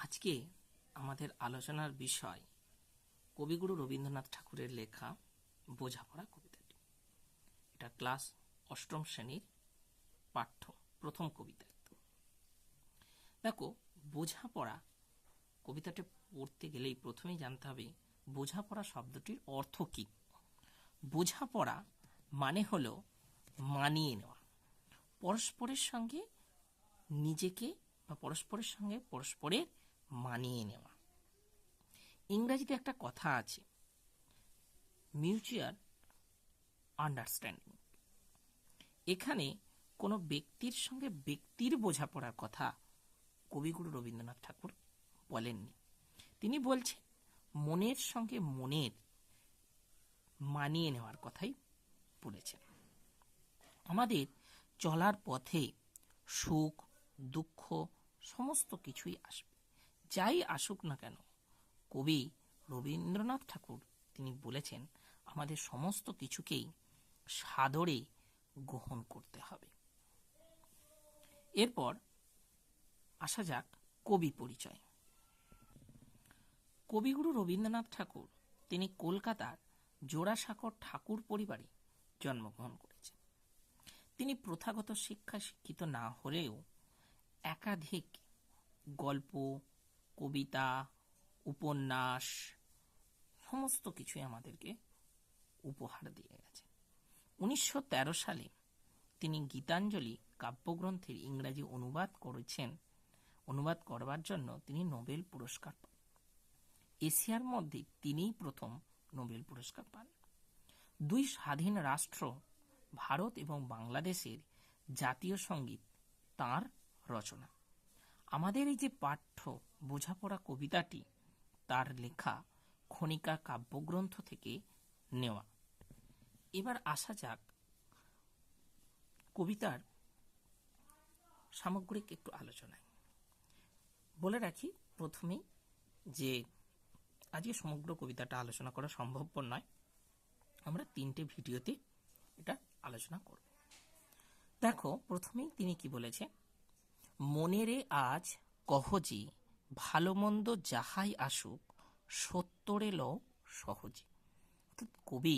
আজকে আমাদের আলোচনার বিষয় কবিগুরু রবীন্দ্রনাথ ঠাকুরের লেখা বোঝাপড়া কবিতাটি। এটা ক্লাস অষ্টম শ্রেণীর পাঠ্য প্রথম কবিতা। দেখো, বোঝাপড়া কবিতাটা পড়তে গেলেই প্রথমেই জানতে হবে বোঝাপড়া শব্দটির অর্থ কি। বোঝাপড়া মানে হলো মানিয়ে নেওয়া, পরস্পরের সঙ্গে নিজেকে বা পরস্পরের সঙ্গে পরস্পরের মানিয়ে নেওয়া। ইংরেজিতে একটা কথা আছে, মিউচুয়াল আন্ডারস্ট্যান্ডিং। এখানে কোনো ব্যক্তির সঙ্গে ব্যক্তির বোঝাপড়ার কথা কবিগুরু রবীন্দ্রনাথ ঠাকুর বলেননি। তিনি বলছেন মনের সঙ্গে মনের মানিয়ে নেওয়ার কথাই বলেছেন। আমাদের চলার পথে সুখ দুঃখ সমস্ত কিছুই আসবে, যাই আসুক না কেন। কবি রবীন্দ্রনাথ ঠাকুর তিনি বলেছেন আমাদের সমস্ত কিছুকেই সাদরে গ্রহণ করতে হবে। এরপর আসা যাক কবি পরিচয়। কবিগুরু রবীন্দ্রনাথ ঠাকুর তিনি কলকাতার জোড়াসাঁকোর ঠাকুর পরিবারে জন্মগ্রহণ করেছেন। তিনি প্রথাগত শিক্ষায় শিক্ষিত না হলেও একাধিক গল্প, কবিতা, উপন্যাস সমস্ত কিছুই আমাদেরকে উপহার দিয়ে গেছে। 1913 সালে তিনি গীতাঞ্জলি কাব্যগ্রন্থের ইংরাজি অনুবাদ করেছেন। অনুবাদ করবার জন্য তিনি নোবেল পুরস্কার পান। এশিয়ার মধ্যে তিনিই প্রথম নোবেল পুরস্কার পান। দুই স্বাধীন রাষ্ট্র ভারত এবং বাংলাদেশের জাতীয় সঙ্গীত তাঁর রচনা। আমাদের এই যে পাঠ্য বোঝাপড়া কবিতাটি তার লেখা খনিকা কাব্যগ্রন্থ থেকে নেওয়া। এবার আসা যাক কবিতার সামগ্রিক একটু আলোচনায়। বলে রাখি প্রথমেই যে আজকে সমগ্র কবিতাটা আলোচনা করা সম্ভবপর নয়, আমরা 3টে ভিডিওতে এটা আলোচনা করব। দেখো, প্রথমেই তিনি কি বলেছে, মনেরে আজ কহ যে ভালো মন্দ যাহাই আসুক সত্তরে লও সহজে। অর্থাৎ কবি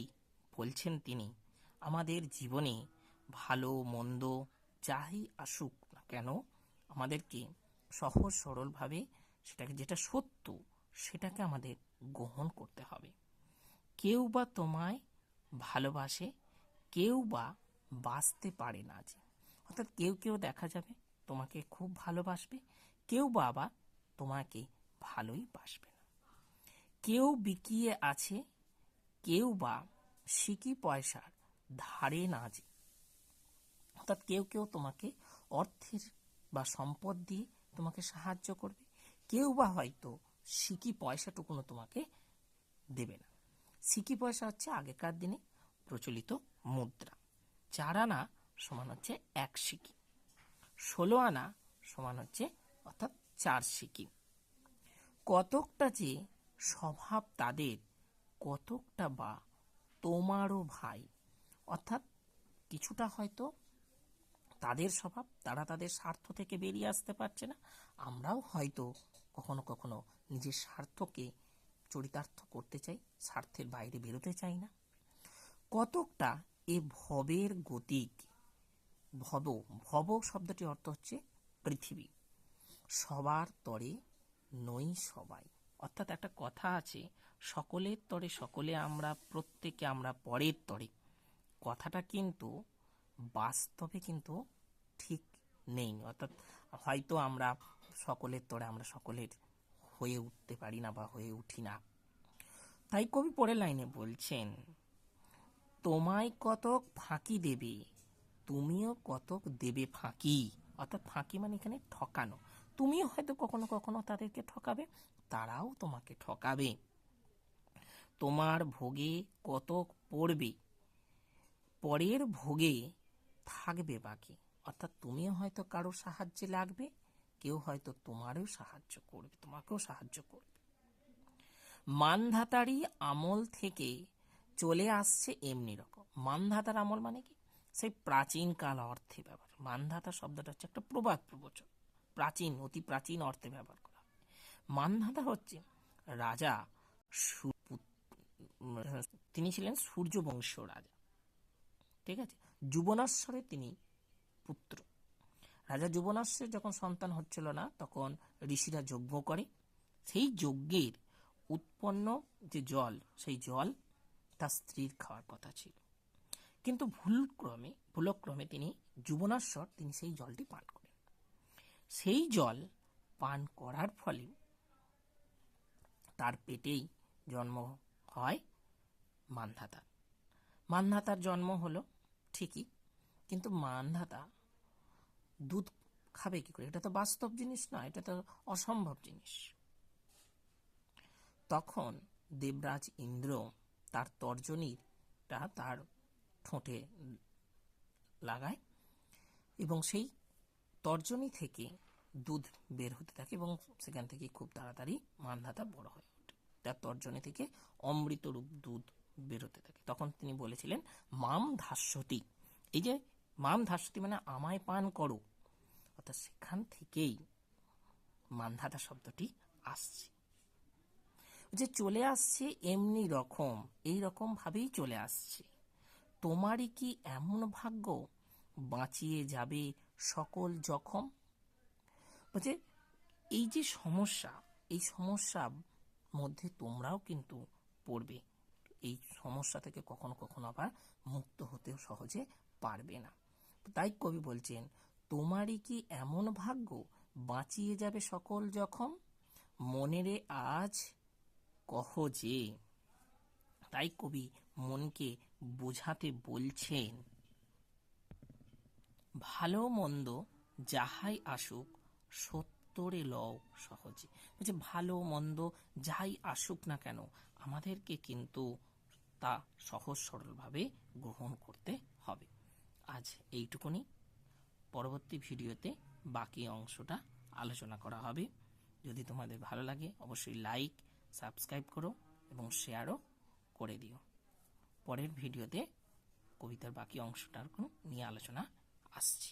বলছেন তিনি আমাদের জীবনে ভালো মন্দ যাই আসুক না কেন আমাদেরকে সহজ সরলভাবে সেটাকে, যেটা সত্য সেটাকে আমাদের গ্রহণ করতে হবে। কেউ বা তোমায় ভালোবাসে, কেউ বা বাঁচতে পারে না যে। অর্থাৎ কেউ কেউ দেখা যাবে তোমাকে খুব ভালোবাসবে, কেউ বা আবার তোমাকে ভালোই বাসবে না। কেউ বিকিয়ে আছে, কেউ বা সিকি পয়সার ধারে না যে। অর্থাৎ কেউ কেউ তোমাকে অর্থের বা সম্পদ দিয়ে তোমাকে সাহায্য করবে, কেউ বা হয়তো সিকি পয়সাটুকুনো তোমাকে দেবে না। সিকি পয়সা হচ্ছে আগেকার দিনে প্রচলিত মুদ্রা। 4 আনা সমান হচ্ছে 1 সিকি, 16 আনা সমান হচ্ছে অর্থাৎ 4 সিকি। কতকটা যে স্বভাব তাদের, কতকটা বা তোমারও ভাই। অর্থাৎ কিছুটা হয়তো তাদের স্বভাব, তারা তাদের স্বার্থ থেকে বেরিয়ে আসতে পারছে না। আমরাও হয়তো কখনো কখনো নিজের স্বার্থকে চরিতার্থ করতে চাই, স্বার্থের বাইরে বেরোতে চাই না। কতকটা এ ভবের গতিক। ভব ভব শব্দটির অর্থ হচ্ছে পৃথিবী। সবার তরে নই সবাই। অর্থাৎ একটা কথা আছে, সকলের তরে সকলে আমরা, প্রত্যেকে আমরা পরের তরে। কথাটা কিন্তু বাস্তবে কিন্তু ঠিক নেই। অর্থাৎ হয়তো আমরা সকলের তরে আমরা সকলের হয়ে উঠতে পারি না বা হয়ে উঠি না। তাই কবি পরের লাইনে বলছেন, তোমায় কতক ফাঁকি দেবে, তুমিও কতক দেবে ফাঁকি। অর্থাৎ ফাঁকি মানে এখানে ঠকানো। তুমিও হয়তো কখনো কখনো তাদেরকে ঠকাবে, তারাও তোমাকে ঠকাবে। তোমার ভোগে কতক পড়বে, পরের ভোগে থাকবে বাকি। অর্থাৎ তুমিও হয়তো কারো সাহায্যে লাগবে, কেউ হয়তো তোমারও সাহায্য করবে, তোমাকেও সাহায্য করবে। মানধাতারি আমল থেকে চলে আসছে এমনি রকম। মানধাতার আমল মানে কি, সেই প্রাচীন কাল অর্থে ব্যবহার। মানধাতা শব্দটা হচ্ছে একটা প্রবাদ প্রবচন, প্রাচীন, অতি প্রাচীন অর্থে ব্যবহার করা হয়। মান্ধাতা হচ্ছে রাজা তিনি ছিলেন সূর্যবংশীয় রাজা, ঠিক আছে। যুবনাশ্বরের তিনি পুত্র। রাজা যুবনাশ্বের যখন সন্তান হচ্ছিল না, তখন ঋষিরা যজ্ঞ করে। সেই যজ্ঞের উৎপন্ন যে জল, সেই জল তার স্ত্রীর খাওয়ার কথা ছিল, কিন্তু ভুলক্রমে তিনি যুবনাশ্বর তিনি সেই জলটি পান করেন। সেই জল পান করার ফলে তার পেটেই জন্ম হয় মান্ধাতা। মান্ধাতার জন্ম হলো ঠিকই, কিন্তু মান্ধাতা দুধ খাবে কি করে? এটা তো বাস্তব জিনিস না, এটা তো অসম্ভব জিনিস। তখন দেবরাজ ইন্দ্র তার তর্জনীটা তার ঠোঁটে লাগায় এবং সেই তর্জনী থেকে দুধ বের হতে থাকে এবং সেখান থেকে খুব তাড়াতাড়ি মান্ধাতা বড় হয়ে ওঠে। তার তর্জনী থেকে অমৃতরূপ দুধ বেরোতে থাকে। তখন তিনি বলেছিলেন মাম ধাস্যতি। এই যে মাম ধাস্যতি মানে আমায় পান করো, অর্থাৎ সেখান থেকেই মান্ধাতা শব্দটি আসছে। যে চলে আসছে এমনি রকম, এই রকম ভাবেই চলে আসছে। তোমারই কি এমন ভাগ্য বাঁচিয়ে যাবে সকল জখম? বলছে এই যে সমস্যা, এই সমস্যার মধ্যে তোমরাও কিন্তু পড়বে। এই সমস্যা থেকে কখনো কখনো আবার মুক্ত হতেও সহজে পারবে না। তাই কবি বলছেন তোমারই কি এমন ভাগ্য বাঁচিয়ে যাবে সকল জখম, মনেরে আজ কহ যে। তাই কবি মনকে বোঝাতে বলছেন ভালো মন্দ যাহাই আসুক সত্যরে লও সহজে। বলছে ভালো মন্দ যাই আসুক না কেন, আমাদেরকে কিন্তু তা সহজ সরলভাবে গ্রহণ করতে হবে। আজ এইটুকুনি। পরবর্তী ভিডিওতে বাকি অংশটা আলোচনা করা হবে। যদি তোমাদের ভালো লাগে অবশ্যই লাইক, সাবস্ক্রাইব করো এবং শেয়ারও করে দিও। পরের ভিডিওতে কবিতার বাকি অংশটার নিয়ে আলোচনা আসছি।